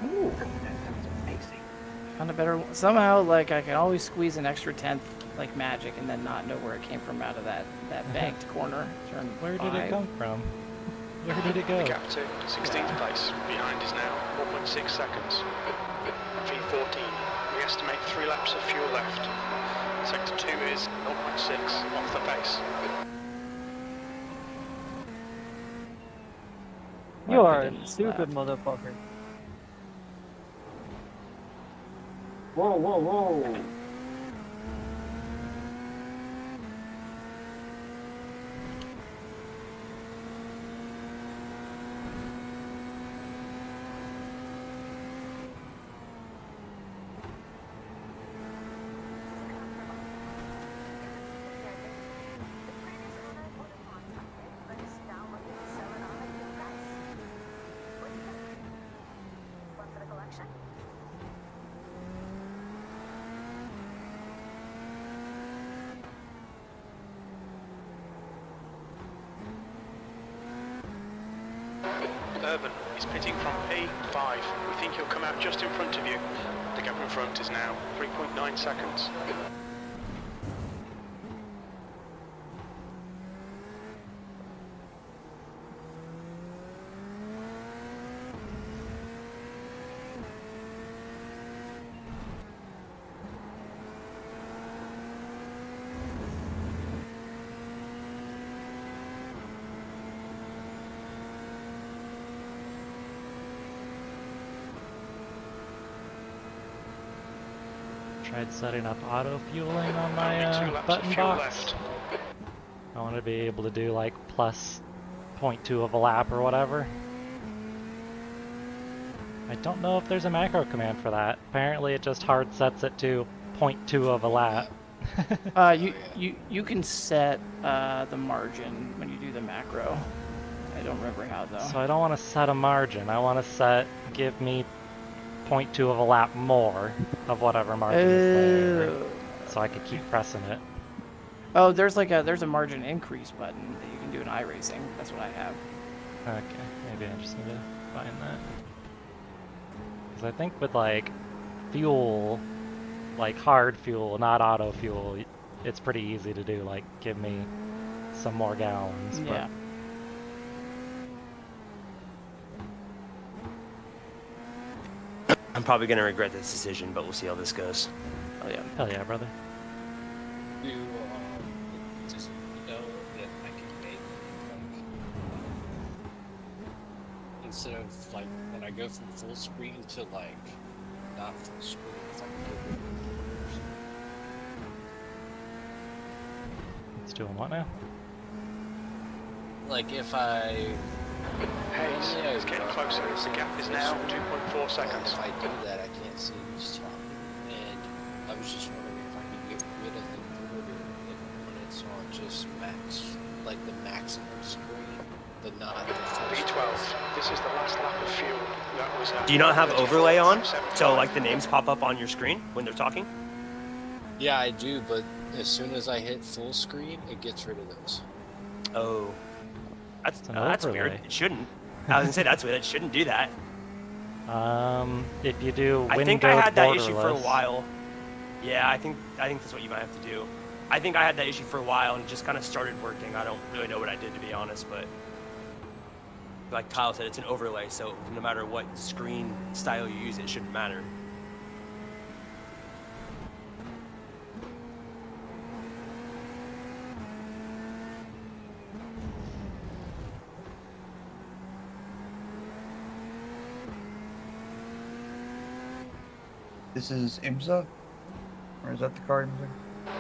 Ooh, that was amazing. Found a better one. Somehow, like I can always squeeze an extra tenth like magic and then not know where it came from out of that banked corner. Turn where did 5. it come from? Where did it go? The gap to 16th place behind is now 1.6 seconds. V14. We estimate 3 laps of fuel left. Sector 2 is 0.6 off the pace. You Well, are I a didn't stupid slap. motherfucker. Whoa, whoa, whoa. Urban is pitting from P5. We think he'll come out just in front of you. The gap in front is now 3.9 seconds. Tried setting up auto fueling on my Only 2 laps of button fuel box. left. I want to be able to do like plus 0.2 of a lap or whatever. I don't know if there's a macro command for that. Apparently it just hard sets it to 0.2 of a lap. You can set the margin when you do the macro. I don't remember how though. So I don't want to set a margin. I want to set, give me 0.2 of a lap more of whatever margin is there. So I could keep pressing it. Oh, there's a margin increase button that you can do in iRacing. That's what I have. Okay, maybe I just need to find that. Because I think with like fuel, like hard fuel, not auto fuel, it's pretty easy to do. Like, give me some more gallons. but- Yeah. I'm probably going to regret this decision, but we'll see how this goes. Oh yeah. Hell yeah, brother. You just know that I can make instead of like when I go from full screen to like not full screen, it's like a good It's doing what now? like if I Hayes is getting closer. The gap is now 2.4 seconds. if I do that, I can't see who's talking. And I was just wondering if I could get rid of the border when it's on just max, like the maximum screen, but not the full V12. This is the last lap of fuel. That was. Do you not have overlay on? So like the names pop up on your screen when they're talking? Yeah, I do, but as soon as I hit full screen, it gets rid of those. Oh. That's weird. overlay. It shouldn't. I was gonna say that's weird. It shouldn't do that. If you do I think I had that issue for a borderless- while. Yeah, I think that's what you might have to do. I think I had that issue for a while and it just kind of started working. I don't really know what I did, to be honest, but like Kyle said, it's an overlay, so no matter what screen style you use, it shouldn't matter. This is IMSA? Or is that the car IMSA?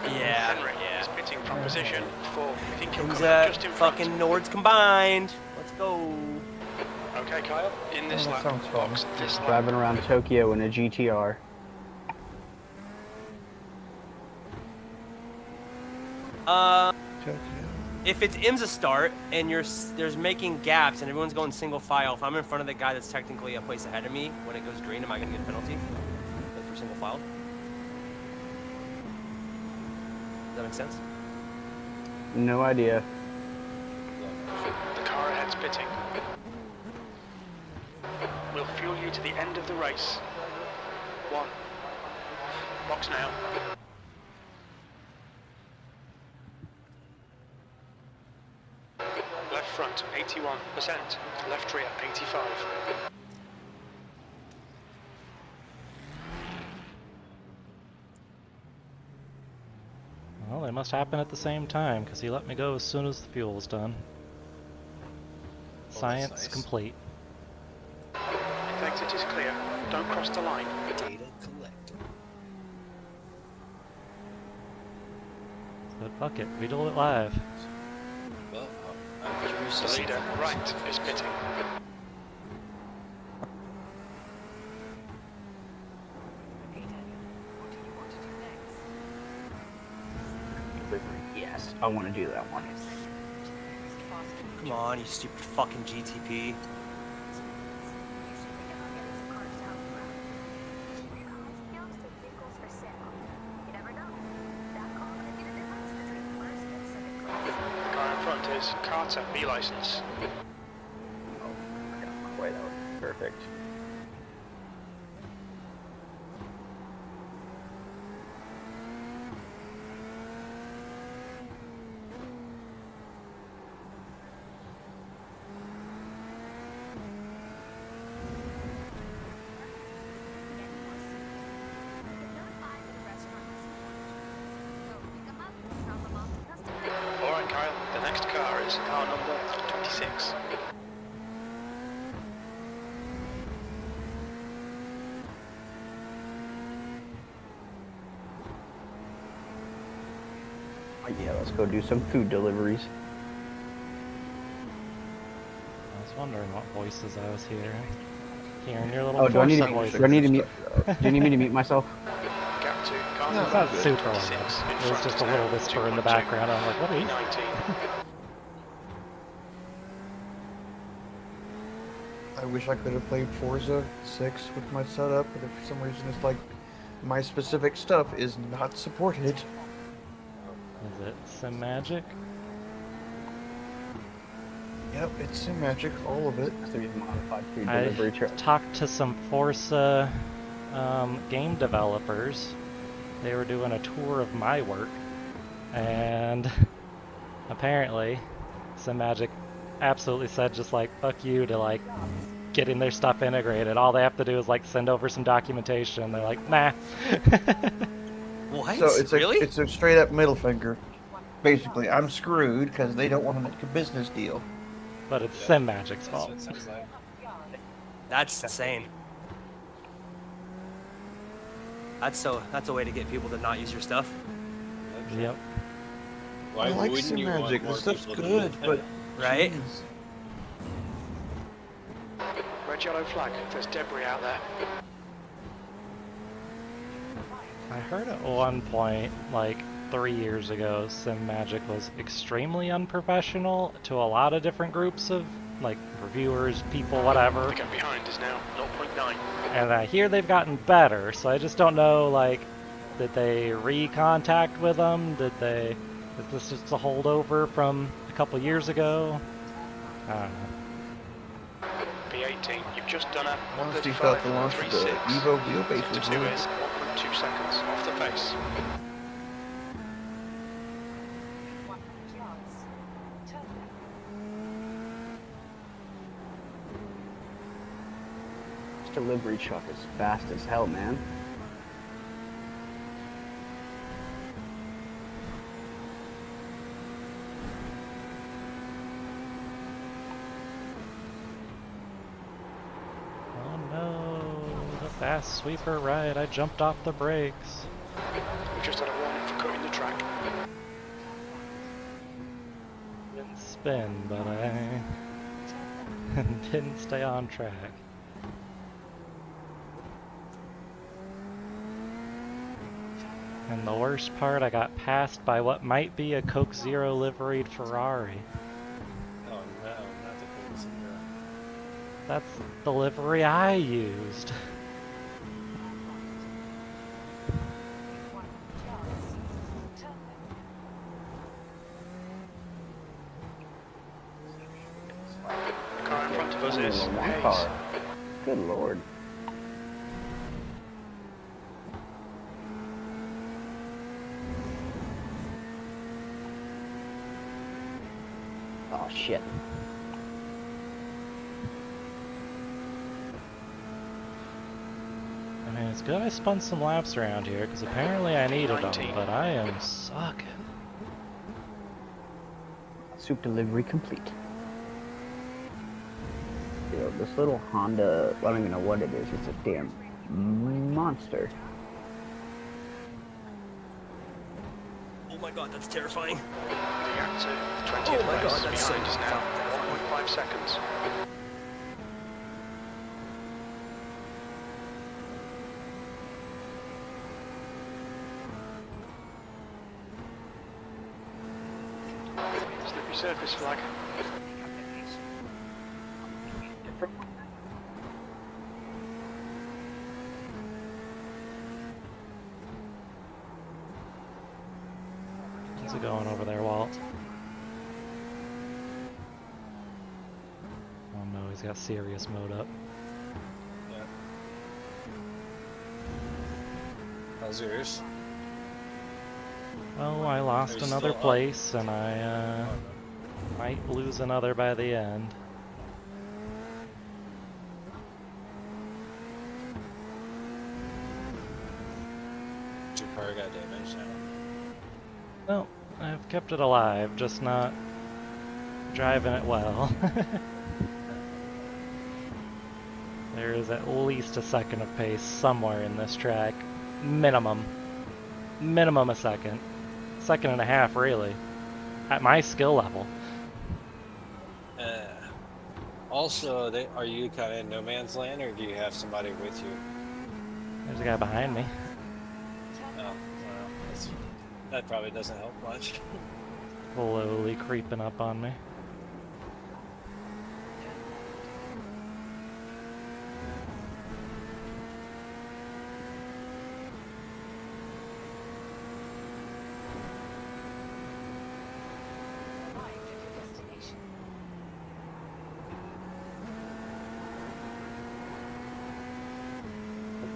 Yeah, Henry is pitting from position 4. I think you're Who's coming up just in front. fucking Nords combined. Let's go. Okay, Kyle. In this Oh, lap, that sounds fun. box this lap. Driving around Tokyo in a GTR. If it's IMSA start and there's making gaps and everyone's going single file, if I'm in front of the guy that's technically a place ahead of me when it goes green, am I gonna get a penalty? Like for single file? Does that make sense? No idea. The car ahead's pitting. We'll fuel you to the end of the race. 1. Box now. Left front, 81%. Left rear, 85. Well, they must happen at the same time, because he let me go as soon as the fuel was done. Science nice. complete. Exit is clear. Don't cross the line. Data collected. But fuck it, we do it live. Well, I'm curious to The see leader, that. right, is pitting. Yes, I want to do that one. Come on, you stupid fucking GTP. The car in front is Carter, B license. Wait, that was perfect. Alright, Kyle, the next car is car number 26. Oh, yeah, let's go do some food deliveries. I was wondering what voices I was hearing. Hearing your little Oh, do I need Forza to? voices. Do I need to mute? Do you need me to mute myself? Gap 2, car No, It's number not super 26. loud. In It was front just is a little now whisper in the 2.2. background. I'm like, what are you? 19. I wish I could have played Forza 6 with my setup, but if for some reason it's like my specific stuff is not supported. Is it Sim Magic? Yep, it's Sim Magic, all of it. That's the reason modified food I delivery truck. talked to some Forza game developers. They were doing a tour of my work, and apparently Sim Magic absolutely said just like fuck you to like getting their stuff integrated. All they have to do is like send over some documentation. They're like, nah. What? So it's really? it's a straight up middle finger. Basically, I'm screwed because they don't want to make a business deal. But it's Sim Magic's That's fault. what it sounds like. That's insane. That's a way to get people to not use your stuff. Yep. Why I like wouldn't Sim you want Magic. more This stuff's people to good, use but it? Right? jeez. Red yellow flag. There's debris out there. I heard at one point, like 3 years ago, Sim Magic was extremely unprofessional to a lot of different groups of, like, reviewers, people, whatever. The gap behind is now 0.9. And I hear they've gotten better, so I just don't know, like, did they re-contact with them? Is this just a holdover from a couple years ago? I don't know. P18, you've just done a Honestly felt the launch of the 135.36. Evo wheelbase Sector was 2 really is 1.2 seconds off the pace. This delivery truck is fast as hell, man. Oh no, the fast sweeper ride. I jumped off the brakes. We've just had a warning for cutting the track. Didn't spin, but I didn't stay on track. And the worst part, I got passed by what might be a Coke Zero liveried Ferrari. Oh no, not the Coke Zero. That's the livery I used. The car in front of us is One Hayes. car. Good lord. Oh shit. I mean, it's good I spun some laps around here, because apparently I needed them, 19. but I am sucking. Soup delivery complete. Yo, this little Honda, I don't even know what it is. It's a damn monster. Oh my god, that's terrifying. The gap to 20th Oh my place god, that's so behind is now terrifying. 1.5 seconds. Slippery surface flag. How's it going over there, Walt? Oh no, he's got serious mode up. Yeah. How's yours? Oh, I lost Are you another still up? place, and I might lose another by the end. Your car got damaged now. No, I've kept it alive, just not driving it well. There is at least a second of pace somewhere in this track. Minimum. Minimum a second. Second and a half, really. At my skill level. Also, are you kind of in no man's land, or do you have somebody with you? There's a guy behind me. Oh, well, that probably doesn't help much. Slowly creeping up on me.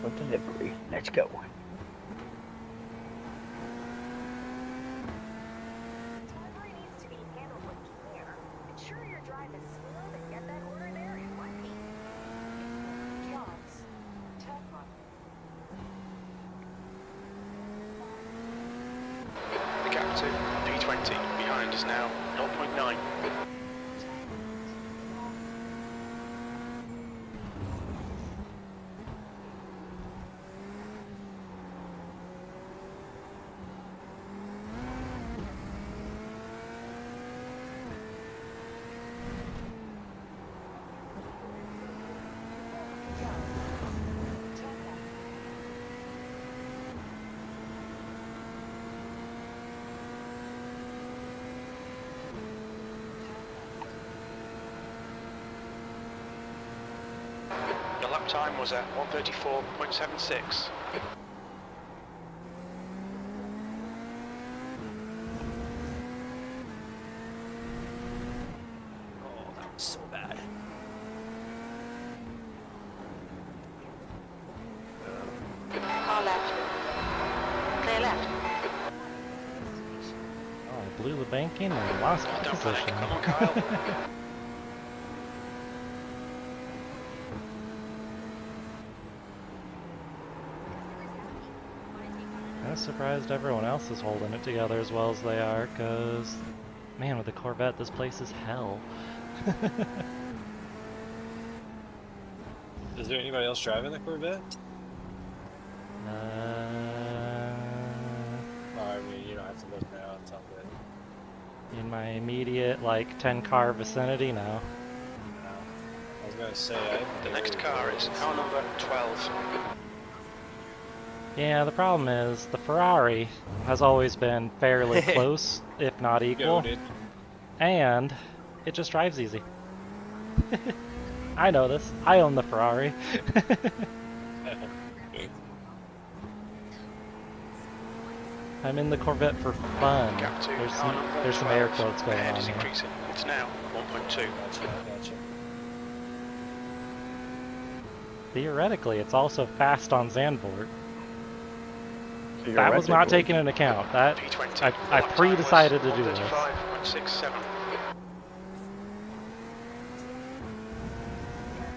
For delivery. Let's go. Delivery needs to be handled with care. Ensure your drive is smooth and get that order there in one piece. Jobs. Turn right. The gap to P20 behind is now 0.9. Your lap time was at 1:34.76. Oh, that was so bad. Car left. Clear left. Oh, I blew the banking and lost my Don't panic. position. Come on, Kyle. I'm surprised everyone else is holding it together as well as they are, because, man, with the Corvette, this place is hell. Is there anybody else driving the Corvette? Uh, Oh, I mean, you don't have to look now. It's all good. in my immediate, like, 10-car vicinity now. I was gonna say, The next car is car number 12. Yeah, the problem is, the Ferrari has always been fairly close, if not equal, goated. and it just drives easy. I know this. I own the Ferrari. I'm in the Corvette for fun. Gap to There's car number some air 12. quotes going Ahead on is here. increasing. It's now 1.2. Gotcha. Theoretically, it's also fast on Zandvoort. That was not taken into account. That P20. I Lap time pre-decided was to do this. 1:35.67. There are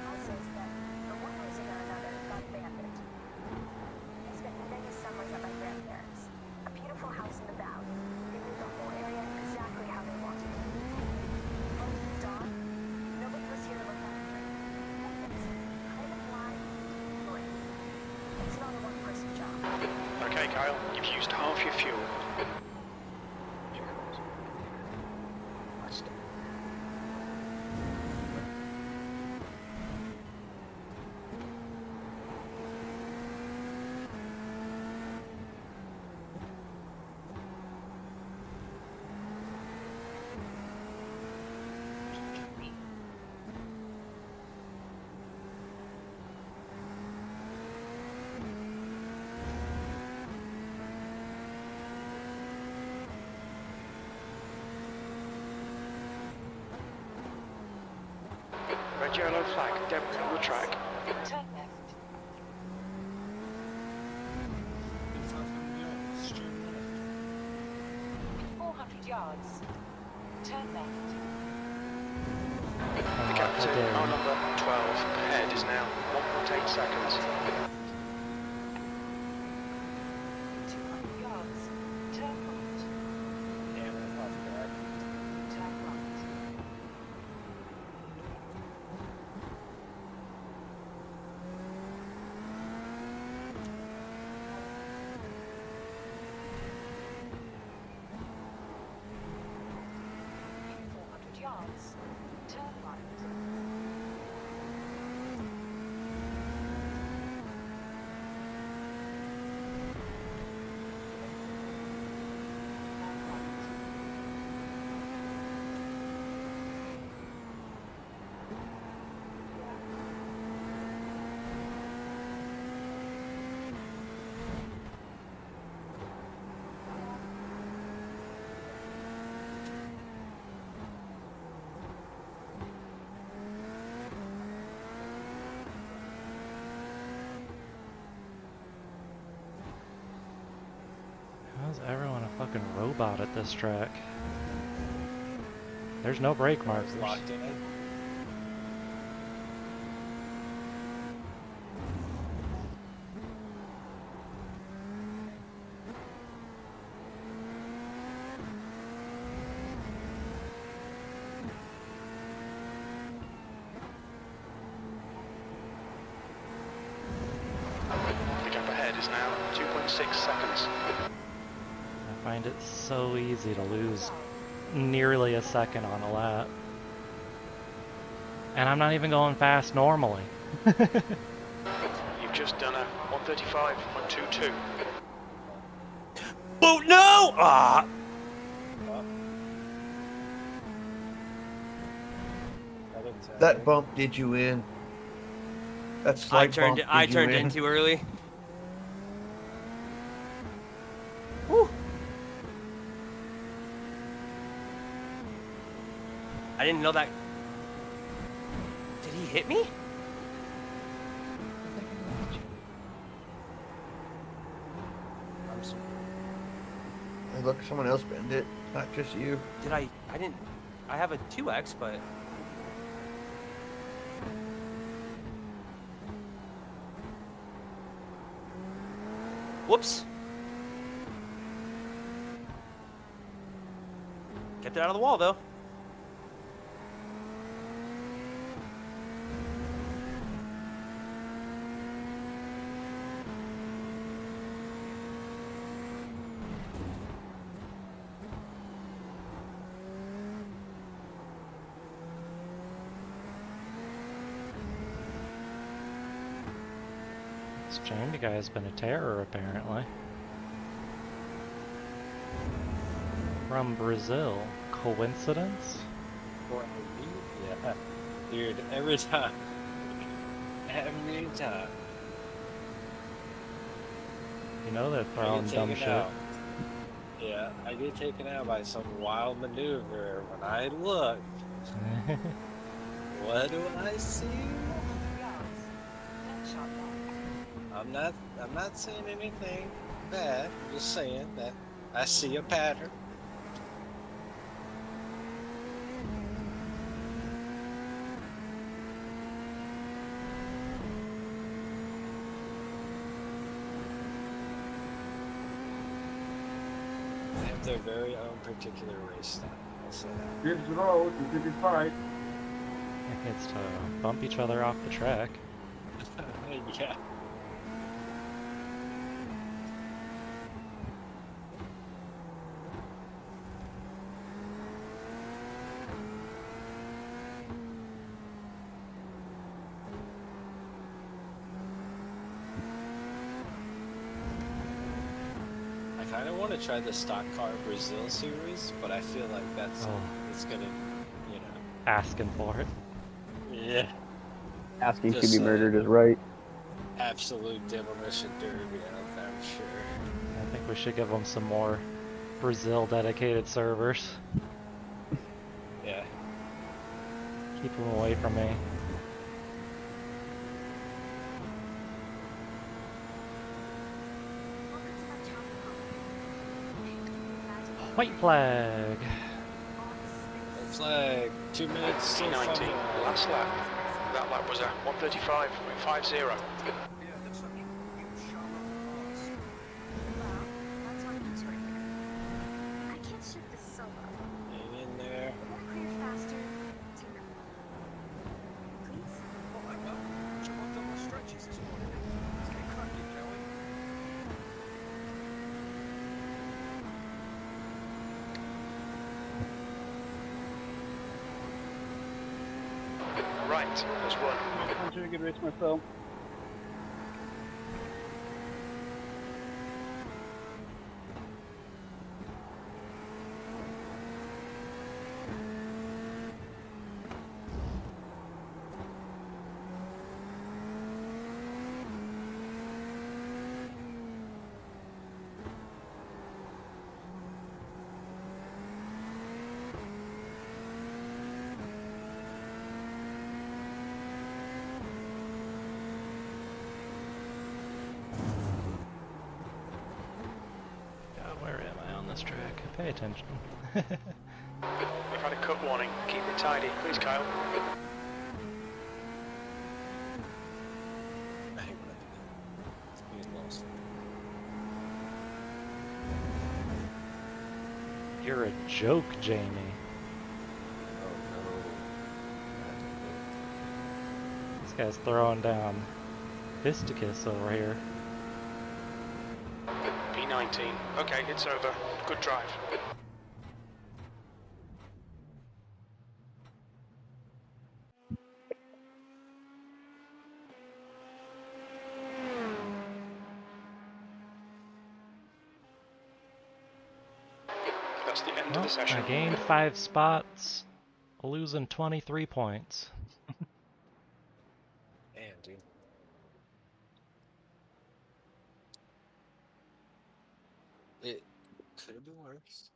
houses that, for one reason or another, got abandoned. I spent many summers at my grandparents'. A beautiful house in the valley. They made the whole area exactly how they wanted it. When we moved on, nobody was here to look after it. It's kind of why we do it. It's not a one-person job. Okay, Kyle, you've used half your fuel. Red yellow flag, debris on the track. Turn left. In 400 yards. Turn left. The gap to car number 12 ahead is now 1.8 seconds. 200 yards. Turn right. Turn right. In 400 yards. Turn right. How's everyone a fucking robot at this track? There's no brake markers. Locked in. The gap ahead is now 2.6 seconds. I find it so easy to lose nearly a second on a lap. And I'm not even going fast normally. You've just done a 1:35.22. Oh no! Ah! That bump did you in. That I slight turned bump I did you turned in too early. Woo! I didn't know that. Did he hit me? I'm so, Hey, look, someone else bend it, not just you. did I didn't. I have a 2x, but. Whoops. Kept it out of the wall, though. This Jamie guy has been a terror, apparently. From Brazil. Coincidence? Yeah. Dude, every time. Every time. You know they're I throwing get dumb taken shit. out. Yeah, I get taken out by some wild maneuver. When I look, what do I see? I'm not saying anything bad. I'm just saying that I see a pattern. They have their very own particular race style. I'll say that. Here's the road, you should be fine. It's to bump each other off the track. Yeah. I kind of want to try the stock car Brazil series, but I feel like that's it's gonna, you know. Asking for it. Yeah. Asking to Just, be murdered is right. Absolute demolition derby, I'm sure. I think we should give them some more Brazil dedicated servers. Yeah. Keep them away from me. White flag. White flag. 2 minutes. Still P90, fun. last lap. That lap was a 1:35.50. I can't shift this solo. Hang in there. I want to clear faster. Please? Right, there's one. I'm sure I could race myself. God, where am I on this track? Pay attention. We've had a cut warning. Keep it tidy, please, Kyle. I hate when I do that. He's lost. You're a joke, Jamie. Oh This guy's throwing down fisticuffs over here. P19. Okay, it's over. Good drive. That's the end of Well, the session. I gained 5 spots, losing 23 points. no. Man, dude. first.